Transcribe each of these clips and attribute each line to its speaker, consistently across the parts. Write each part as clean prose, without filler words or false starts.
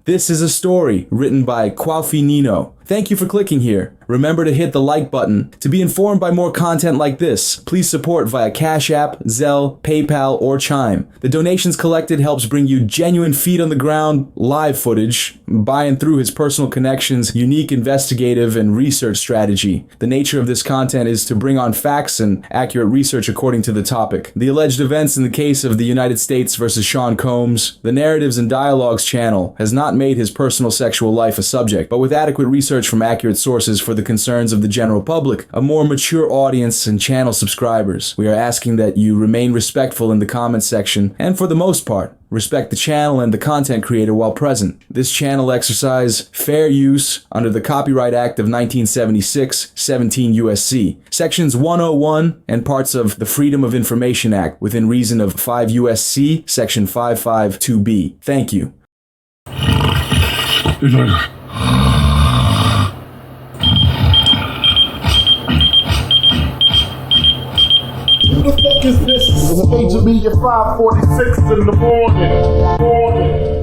Speaker 1: This is a story written by Kwaufi Nino. Thank you for clicking here. Remember to hit the like button. To be informed by more content like this, please support via Cash App, Zelle, PayPal, or Chime. The donations collected helps bring you genuine feet-on-the-ground live footage by and through his personal connections, unique investigative and research strategy. The nature of this content is to bring on facts and accurate research according to the topic. The alleged events in the case of the United States versus Sean Combs, the Narratives and Dialogues channel has not made his personal sexual life a subject, but with adequate research from accurate sources for the concerns of the general public, a more mature audience and channel subscribers. We are asking that you remain respectful in the comments section and, for the most part, respect the channel and the content creator while present. This channel exercise fair use under the Copyright Act of 1976, 17 USC, Sections 101 and parts of the Freedom of Information Act within reason of 5 USC, Section 552B. Thank you.
Speaker 2: Who the fuck is this? It's Major Media 546 in the morning.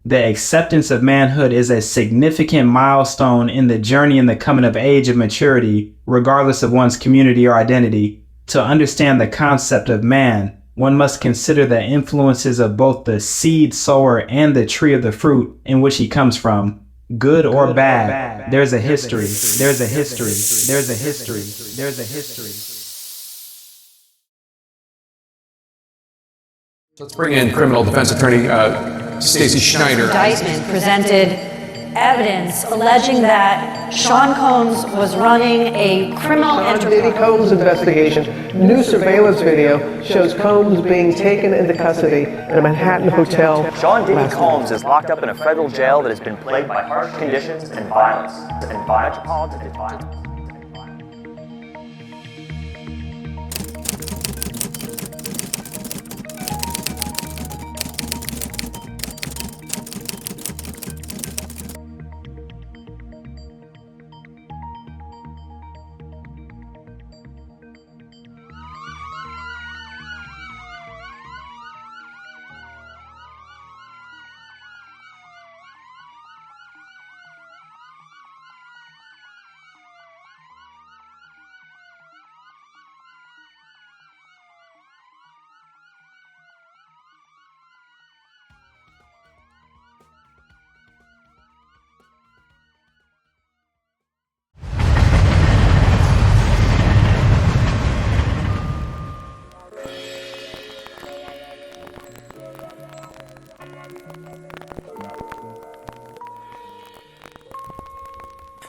Speaker 3: The acceptance of manhood is a significant milestone in the journey in the coming of age of maturity, regardless of one's community or identity. To understand the concept of man, one must consider the influences of both the seed sower and the tree of the fruit in which he comes from. Good or bad, there's a history, there's a history, there's a history, there's a history.
Speaker 4: Let's bring in criminal defense attorney Stacey Schneider.
Speaker 5: Indictment presented evidence alleging that Sean Combs was running a criminal enterprise.
Speaker 6: Diddy Combs investigation. New surveillance video shows Combs being taken into custody in a Manhattan hotel.
Speaker 7: Sean Diddy Combs is locked up in a federal jail that has been plagued by harsh conditions and violence. Metropolitan violence.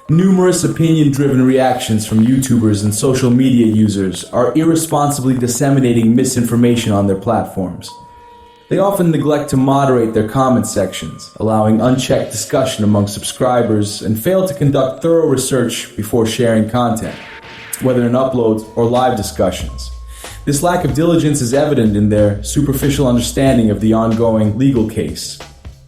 Speaker 1: Numerous opinion-driven reactions from YouTubers and social media users are irresponsibly disseminating misinformation on their platforms. They often neglect to moderate their comment sections, allowing unchecked discussion among subscribers, and fail to conduct thorough research before sharing content, whether in uploads or live discussions. This lack of diligence is evident in their superficial understanding of the ongoing legal case.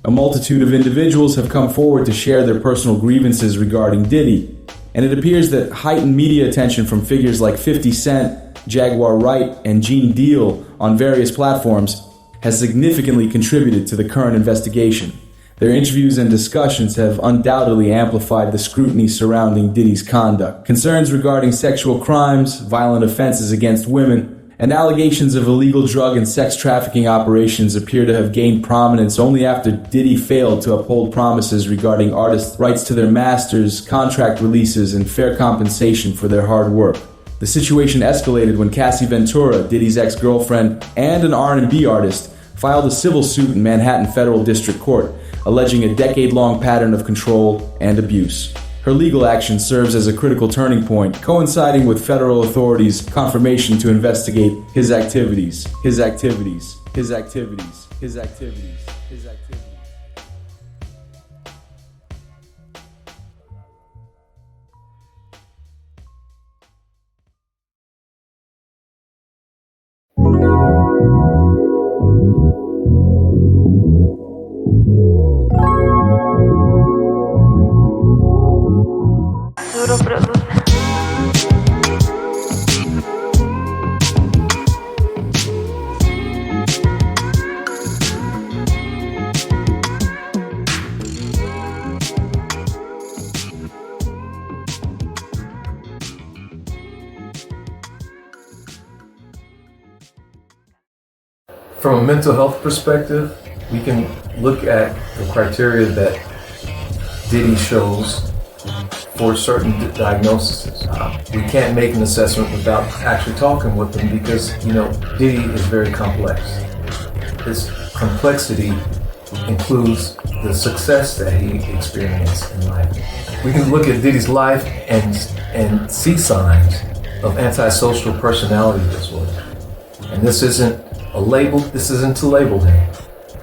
Speaker 1: A multitude of individuals have come forward to share their personal grievances regarding Diddy, and it appears that heightened media attention from figures like 50 Cent, Jaguar Wright, and Gene Deal on various platforms has significantly contributed to the current investigation. Their interviews and discussions have undoubtedly amplified the scrutiny surrounding Diddy's conduct. Concerns regarding sexual crimes, violent offenses against women, and allegations of illegal drug and sex trafficking operations appear to have gained prominence only after Diddy failed to uphold promises regarding artists' rights to their masters, contract releases, and fair compensation for their hard work. The situation escalated when Cassie Ventura, Diddy's ex-girlfriend and an R&B artist, filed a civil suit in Manhattan Federal District Court, alleging a decade-long pattern of control and abuse. Her legal action serves as a critical turning point, coinciding with federal authorities' confirmation to investigate his activities.
Speaker 8: From a mental health perspective, we can look at the criteria that Diddy shows for certain diagnoses. We can't make an assessment without actually talking with them because, Diddy is very complex. His complexity includes the success that he experienced in life. We can look at Diddy's life and see signs of antisocial personality disorder. And this isn't a label, this isn't to label him.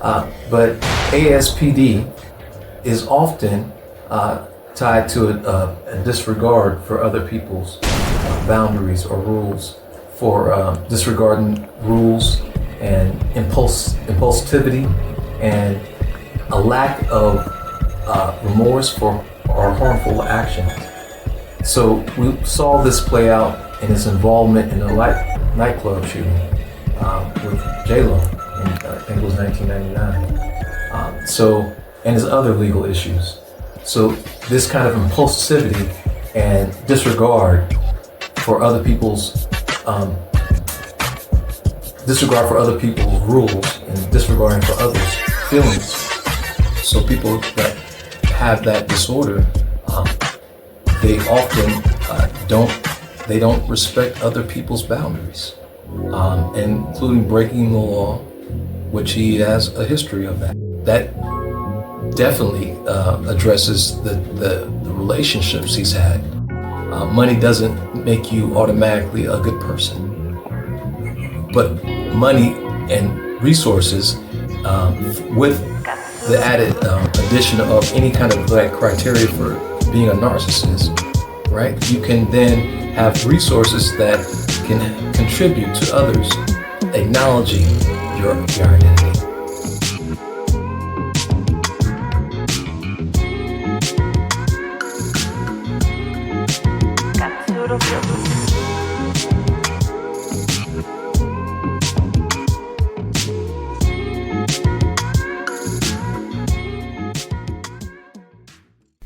Speaker 8: But ASPD is often tied to a disregard for other people's boundaries or rules, for disregarding rules and impulsivity and a lack of remorse for our harmful actions. So we saw this play out in his involvement in a nightclub shooting with J-Lo in, I think it was 1999. And his other legal issues. So this kind of impulsivity and disregard for other people's rules and disregarding for others' feelings. So people that have that disorder, they often don't respect other people's boundaries, including breaking the law, which he has a history of that. That definitely addresses the relationships he's had. Money doesn't make you automatically a good person, but money and resources with the added addition of any kind of criteria for being a narcissist, right? You can then have resources that can contribute to others acknowledging your identity.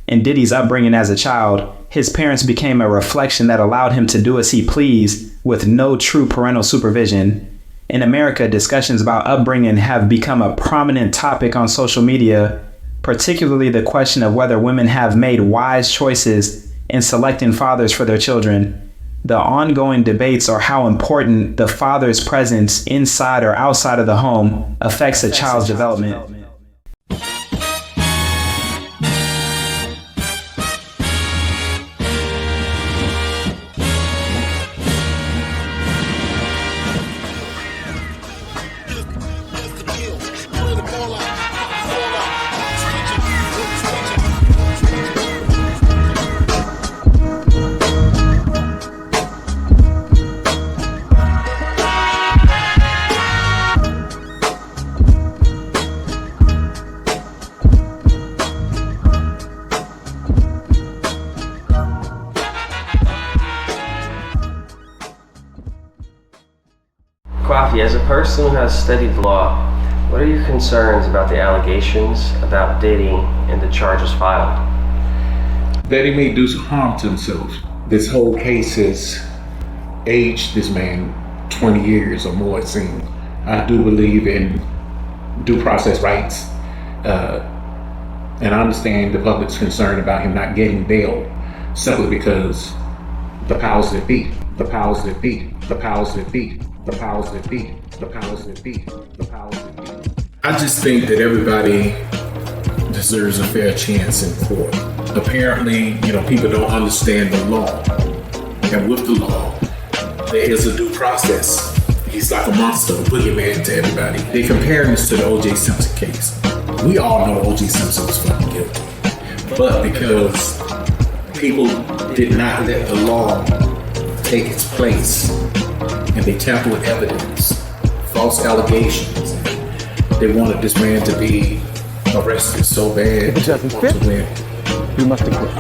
Speaker 3: In Diddy's upbringing as a child, his parents became a reflection that allowed him to do as he pleased with no true parental supervision. In America, discussions about upbringing have become a prominent topic on social media, particularly the question of whether women have made wise choices in selecting fathers for their children. The ongoing debates are how important the father's presence inside or outside of the home affects a child's development.
Speaker 9: Kwaufi, as a person who has studied law, what are your concerns about the allegations about Diddy and the charges filed?
Speaker 2: That he may do some harm to himself. This whole case has aged this man 20 years or more, it seems. I do believe in due process rights, and I understand the public's concern about him not getting bail simply because the powers that be, the powers that be, the powers that be, the powers that be, the powers that be, the powers that be. I just think that everybody deserves a fair chance in court. apparently, people don't understand the law. And with the law, there is a due process. He's like a monster, a boogeyman to everybody. They compare this to the O.J. Simpson case. We all know O.J. Simpson was fucking guilty. But because people did not let the law take its place, and they tampered with evidence, false allegations, they wanted this man to be arrested so bad.
Speaker 6: If it doesn't fit, you must acquit.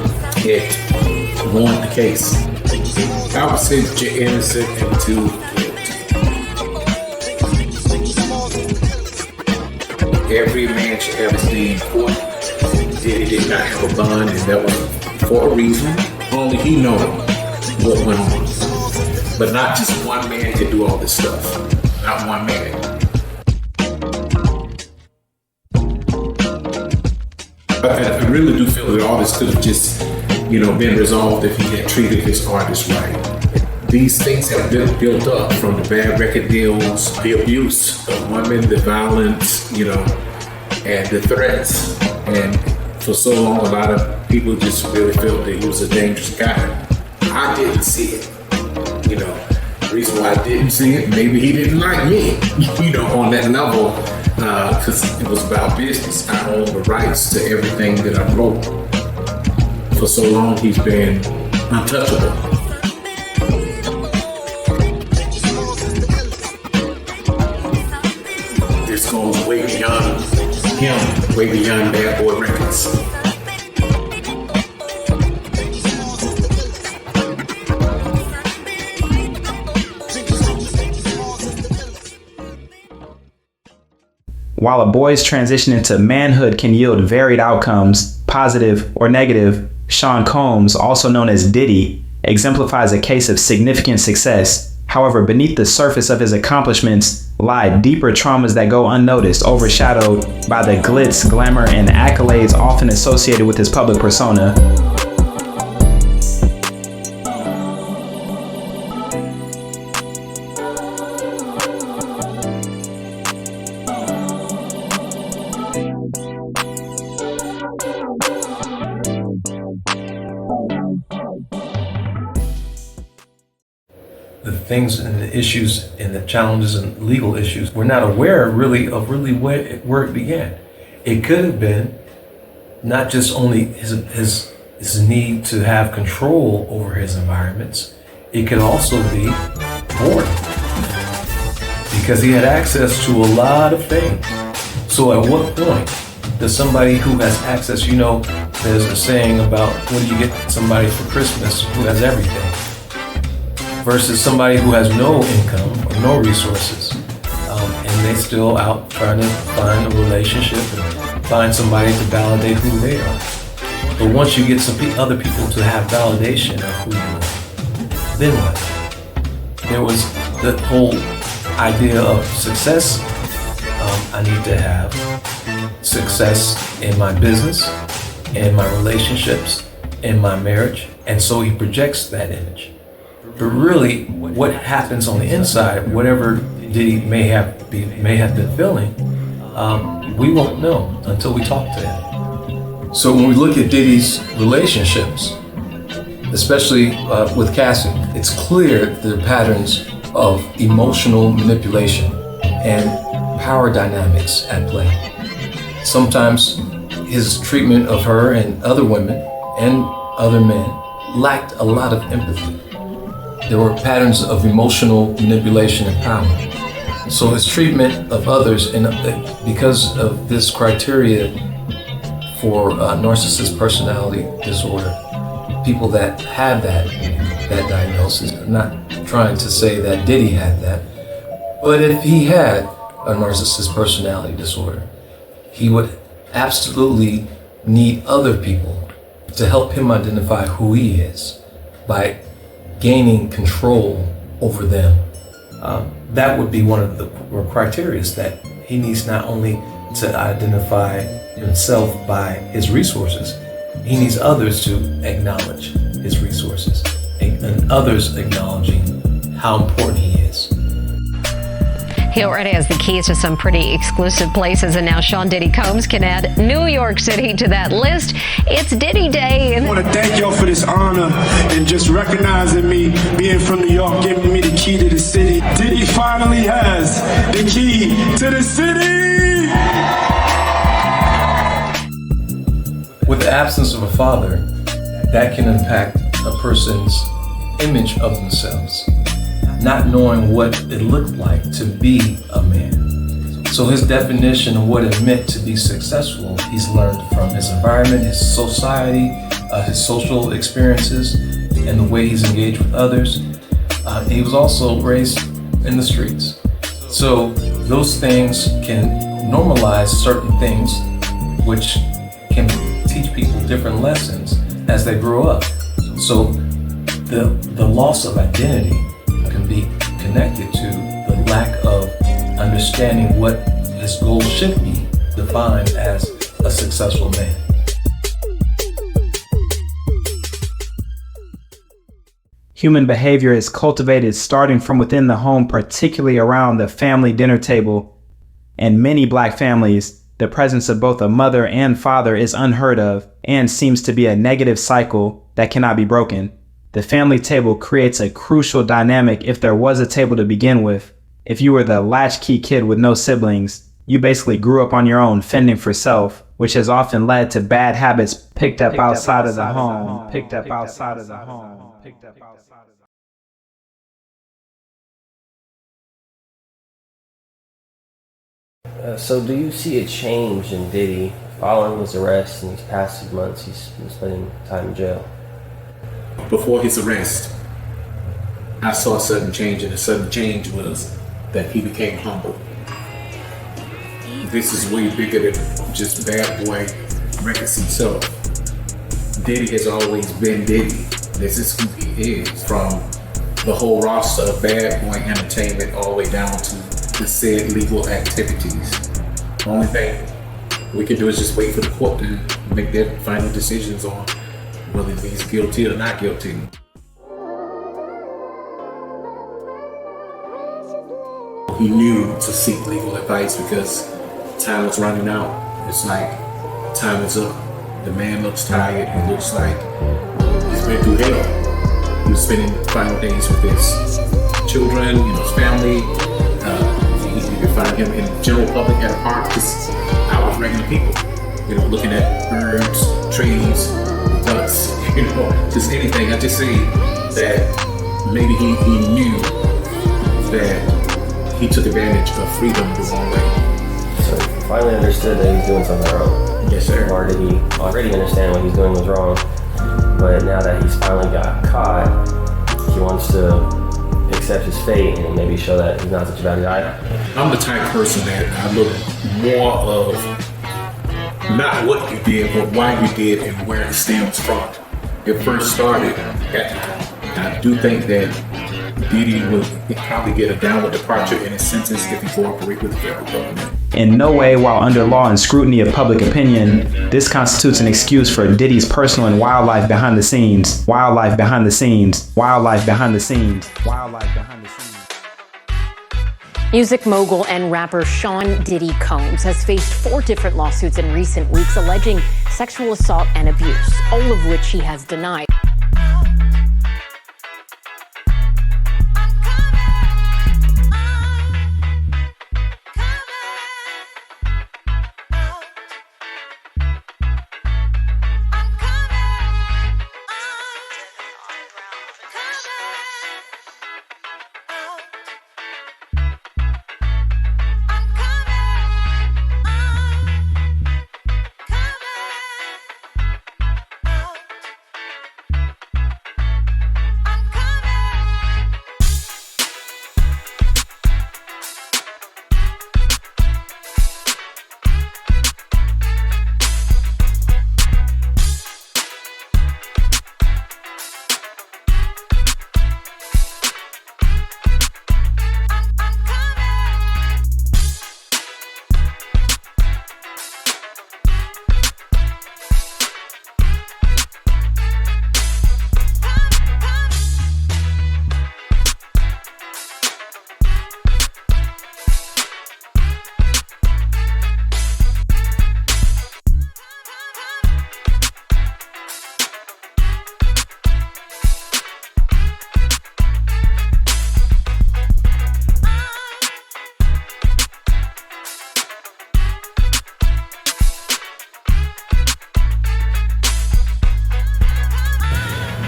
Speaker 2: It ruined the case. I would say that you're innocent until guilty. Every man should ever stay in court. Diddy did not have a bond, and that was for a reason. Only he knows what went on. But not just one man could do all this stuff. Not one man. I really do feel that all this could have just, been resolved if he had treated his artists right. These things have been built up from the bad record deals, the abuse of women, the violence, and the threats. And for so long, a lot of people just really felt that he was a dangerous guy. I didn't see it. The reason why I didn't see it, maybe he didn't like me, on that level, because it was about business. I own the rights to everything that I wrote. For so long, he's been untouchable. This goes way beyond him, way beyond Bad Boy Records.
Speaker 3: While a boy's transition into manhood can yield varied outcomes, positive or negative, Sean Combs, also known as Diddy, exemplifies a case of significant success. However, beneath the surface of his accomplishments lie deeper traumas that go unnoticed, overshadowed by the glitz, glamour, and accolades often associated with his public persona.
Speaker 8: The things and the issues and the challenges and legal issues, we're not aware really where it began. It could have been not just only his need to have control over his environments, it could also be boredom, because he had access to a lot of things. So at what point does somebody who has access, there's a saying about what do you get somebody for Christmas who has everything, versus somebody who has no income or no resources, and they still out trying to find a relationship and find somebody to validate who they are. But once you get some other people to have validation of who you are, then what? There was the whole idea of success. I need to have success in my business, in my relationships, in my marriage, and so he projects that image. But really, what happens on the inside, whatever Diddy may have been feeling, we won't know until we talk to him. So when we look at Diddy's relationships, especially with Cassie, it's clear there are patterns of emotional manipulation and power dynamics at play. Sometimes his treatment of her and other women and other men lacked a lot of empathy. There were patterns of emotional manipulation and power. So his treatment of others, and because of this criteria for narcissist personality disorder, people that have that diagnosis, I'm not trying to say that Diddy had that, but if he had a narcissist personality disorder, he would absolutely need other people to help him identify who he is by gaining control over them. That would be one of the criteria, that he needs not only to identify himself by his resources, he needs others to acknowledge his resources and others acknowledging how important he is.
Speaker 10: He already has the keys to some pretty exclusive places, and now Sean Diddy Combs can add New York City to that list. It's Diddy Day.
Speaker 11: I want to thank y'all for this honor and just recognizing me being from New York, giving me the key to the city. Diddy finally has the key to the city.
Speaker 8: With the absence of a father, that can impact a person's image of themselves, not knowing what it looked like to be a man. So his definition of what it meant to be successful, he's learned from his environment, his society, his social experiences, and the way he's engaged with others. He was also raised in the streets. So those things can normalize certain things, which can teach people different lessons as they grow up. So the loss of identity can be connected to the lack of understanding what his goals should be defined as a successful man.
Speaker 3: Human behavior is cultivated starting from within the home, particularly around the family dinner table. In many Black families, the presence of both a mother and father is unheard of and seems to be a negative cycle that cannot be broken. The family table creates a crucial dynamic if there was a table to begin with. If you were the latchkey kid with no siblings, you basically grew up on your own, fending for self, which has often led to bad habits picked up outside of the home.
Speaker 9: So do you see a change in Diddy following his arrest in these past few months? He's been spending time in jail.
Speaker 2: Before his arrest, I saw a sudden change, and the sudden change was that he became humble. This is way bigger than just Bad Boy Records himself. Diddy has always been Diddy. This is who he is, from the whole roster of Bad Boy Entertainment all the way down to the said legal activities. The only thing we can do is just wait for the court to make their final decisions on whether he's guilty or not guilty. He knew to seek legal advice because time was running out. It's like time is up. The man looks tired. He looks like he's been through hell. He was spending the final days with his children, his family. You can find him in the general public at a park just out with regular people, looking at birds, trees, ducks, just anything. I just say that maybe he knew that he took advantage of freedom the wrong way.
Speaker 9: So he finally understood that he's doing something wrong.
Speaker 2: Yes, sir.
Speaker 9: Or did he already understand what he's doing was wrong, but now that he's finally got caught, he wants to accept his fate and maybe show that he's not such a bad guy?
Speaker 2: I'm the type of person that I look more of not what you did, but why you did and where it stems from. It first started, I do think that Diddy would probably get a downward departure in his sentence if he cooperated with the federal government.
Speaker 3: In no way, while under law and scrutiny of public opinion, this constitutes an excuse for Diddy's personal and wildlife behind the scenes. Wildlife behind the scenes. Wildlife behind the scenes. Wildlife behind the scenes.
Speaker 12: Music mogul and rapper Sean Diddy Combs has faced 4 different lawsuits in recent weeks alleging sexual assault and abuse, all of which he has denied.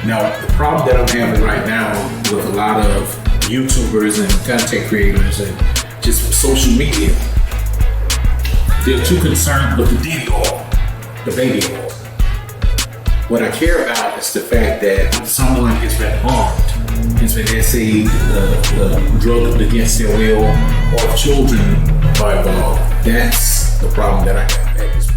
Speaker 2: Now, the problem that I'm having right now with a lot of YouTubers and content creators and just social media, they're too concerned with the Diddy oil, the baby oil. What I care about is the fact that someone has been harmed, has been drugged against their will, or children are involved. That's the problem that I have at this point.